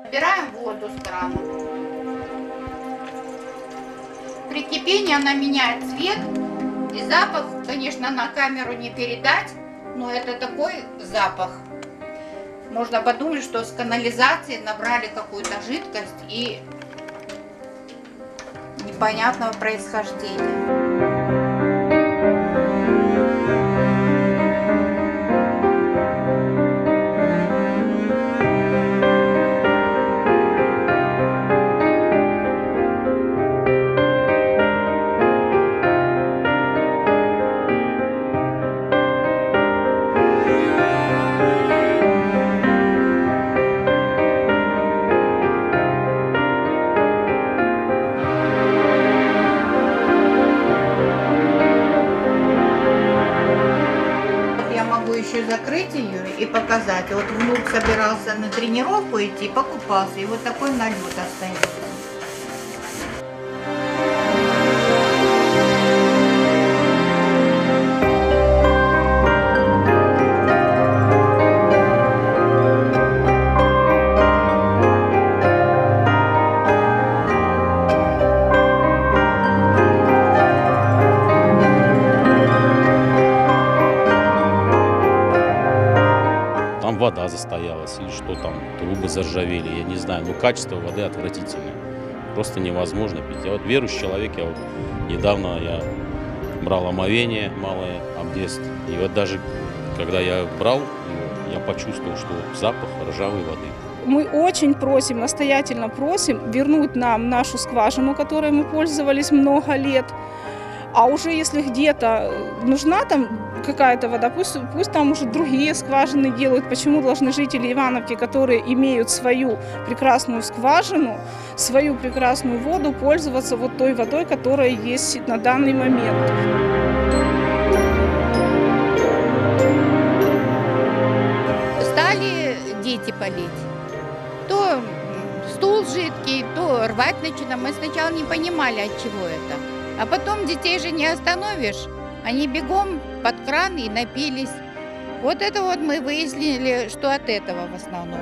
Убираем воду с крана. При кипении она меняет цвет. И запах, конечно, на камеру не передать, но это такой запах. Можно подумать, что с канализации набрали какую-то жидкость и непонятного происхождения. Еще закрыть ее и показать. Вот внук собирался на тренировку идти, покупался, и вот такой налет остается. Там вода застоялась или что там, трубы заржавели, я не знаю. Но качество воды отвратительное. Просто невозможно пить. Я вот верующий человек, недавно брал омовение малое, обдест. И вот даже когда я брал его, я почувствовал, что запах ржавой воды. Мы очень просим, настоятельно просим вернуть нам нашу скважину, которой мы пользовались много лет. А уже если где-то нужна там какая-то вода, пусть там уже другие скважины делают. Почему должны жители Ивановки, которые имеют свою прекрасную скважину, свою прекрасную воду, пользоваться вот той водой, которая есть на данный момент? Стали дети болеть. То стул жидкий, то рвать начинают. Мы сначала не понимали, от чего это. А потом детей же не остановишь. Они бегом под кран и напились. Вот это вот мы выяснили, что от этого в основном.